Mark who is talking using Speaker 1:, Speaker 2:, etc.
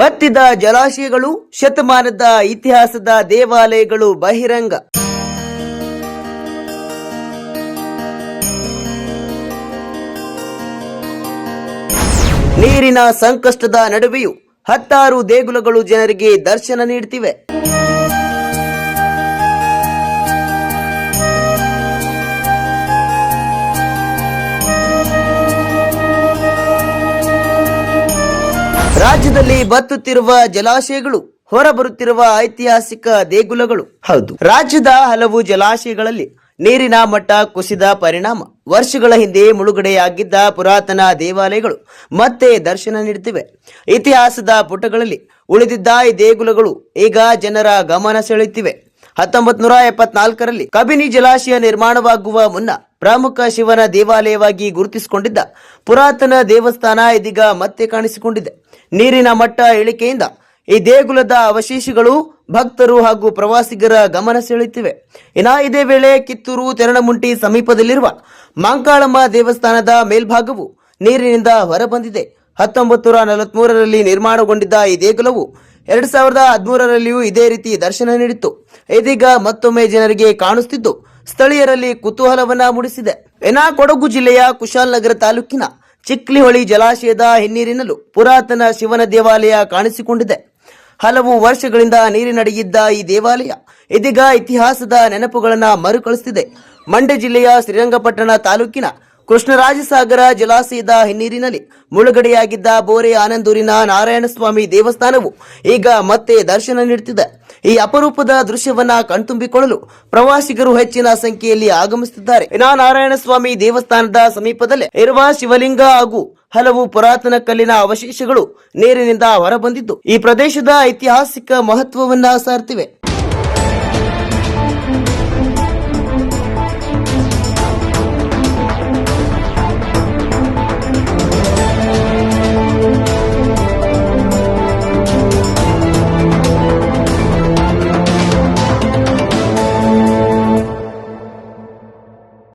Speaker 1: ಬತ್ತಿದ ಜಲಾಶಯಗಳು, ಶತಮಾನದ ಇತಿಹಾಸದ ದೇವಾಲಯಗಳು ಬಹಿರಂಗ. ನೀರಿನ ಸಂಕಷ್ಟದ ನಡುವೆಯೂ ಹತ್ತಾರು ದೇಗುಲಗಳು ಜನರಿಗೆ ದರ್ಶನ ನೀಡುತ್ತಿವೆ. ರಾಜ್ಯದಲ್ಲಿ ಬತ್ತುತ್ತಿರುವ ಜಲಾಶಯಗಳು, ಹೊರಬರುತ್ತಿರುವ ಐತಿಹಾಸಿಕ ದೇಗುಲಗಳು. ಹೌದು, ರಾಜ್ಯದ ಹಲವು ಜಲಾಶಯಗಳಲ್ಲಿ ನೀರಿನ ಮಟ್ಟ ಕುಸಿದ ಪರಿಣಾಮ ವರ್ಷಗಳ ಹಿಂದೆ ಮುಳುಗಡೆಯಾಗಿದ್ದ ಪುರಾತನ ದೇವಾಲಯಗಳು ಮತ್ತೆ ದರ್ಶನ ನೀಡುತ್ತಿವೆ. ಇತಿಹಾಸದ ಪುಟಗಳಲ್ಲಿ ಉಳಿದಿದ್ದ ಈ ದೇಗುಲಗಳು ಈಗ ಜನರ ಗಮನ ಸೆಳೆಯುತ್ತಿವೆ. 1974ರಲ್ಲಿ ಕಬಿನಿ ಜಲಾಶಯ ನಿರ್ಮಾಣವಾಗುವ ಮುನ್ನ ಪ್ರಮುಖ ಶಿವನ ದೇವಾಲಯವಾಗಿ ಗುರುತಿಸಿಕೊಂಡಿದ್ದ ಪುರಾತನ ದೇವಸ್ಥಾನ ಇದೀಗ ಮತ್ತೆ ಕಾಣಿಸಿಕೊಂಡಿದೆ. ನೀರಿನ ಮಟ್ಟ ಇಳಿಕೆಯಿಂದ ಈ ದೇಗುಲದ ಅವಶೇಷಗಳು ಭಕ್ತರು ಹಾಗೂ ಪ್ರವಾಸಿಗರ ಗಮನ ಸೆಳೆಯುತ್ತಿವೆ. ಇದೇ ವೇಳೆ ಕಿತ್ತೂರು ತೆರಣಮುಂಟಿ ಸಮೀಪದಲ್ಲಿರುವ ಮಾಂಕಾಳಮ್ಮ ದೇವಸ್ಥಾನದ ಮೇಲ್ಭಾಗವು ನೀರಿನಿಂದ ಹೊರಬಂದಿದೆ. 1943ರಲ್ಲಿ ನಿರ್ಮಾಣಗೊಂಡಿದ್ದ ಈ ದೇಗುಲವು 2013ರಲ್ಲಿಯೂ ಇದೇ ರೀತಿ ದರ್ಶನ ನೀಡಿತ್ತು. ಇದೀಗ ಮತ್ತೊಮ್ಮೆ ಜನರಿಗೆ ಕಾಣಿಸುತ್ತಿದ್ದು ಸ್ಥಳೀಯರಲ್ಲಿ ಕುತೂಹಲವನ್ನ ಮೂಡಿಸಿದೆ. ಕೊಡಗು ಜಿಲ್ಲೆಯ ಕುಶಾಲನಗರ ತಾಲೂಕಿನ ಚಿಕ್ಲಿಹೊಳಿ ಜಲಾಶಯದ ಹಿನ್ನೀರಿನಲ್ಲೂ ಪುರಾತನ ಶಿವನ ದೇವಾಲಯ ಕಾಣಿಸಿಕೊಂಡಿದೆ. ಹಲವು ವರ್ಷಗಳಿಂದ ನೀರಿನಡಿಯಿದ್ದ ಈ ದೇವಾಲಯ ಇದೀಗ ಇತಿಹಾಸದ ನೆನಪುಗಳನ್ನು ಮರುಕಳಿಸುತ್ತಿದೆ. ಮಂಡ್ಯ ಜಿಲ್ಲೆಯ ಶ್ರೀರಂಗಪಟ್ಟಣ ತಾಲೂಕಿನ ಕೃಷ್ಣರಾಜಸಾಗರ ಜಲಾಶಯದ ಹಿನ್ನೀರಿನಲ್ಲಿ ಮುಳುಗಡೆಯಾಗಿದ್ದ ಬೋರೆ ಆನಂದೂರಿನ ನಾರಾಯಣಸ್ವಾಮಿ ದೇವಸ್ಥಾನವು ಈಗ ಮತ್ತೆ ದರ್ಶನ ನೀಡುತ್ತಿದೆ. ಈ ಅಪರೂಪದ ದೃಶ್ಯವನ್ನ ಕಣ್ತುಂಬಿಕೊಳ್ಳಲು ಪ್ರವಾಸಿಗರು ಹೆಚ್ಚಿನ ಸಂಖ್ಯೆಯಲ್ಲಿ ಆಗಮಿಸುತ್ತಿದ್ದಾರೆ. ನಾರಾಯಣಸ್ವಾಮಿ ದೇವಸ್ಥಾನದ ಸಮೀಪದಲ್ಲೇ ಇರುವ ಶಿವಲಿಂಗ ಹಾಗೂ ಹಲವು ಪುರಾತನ ಕಲ್ಲಿನ ಅವಶೇಷಗಳು ನೀರಿನಿಂದ ಹೊರಬಂದಿದ್ದು ಈ ಪ್ರದೇಶದ ಐತಿಹಾಸಿಕ ಮಹತ್ವವನ್ನ ಸಾರ್ತಿವೆ.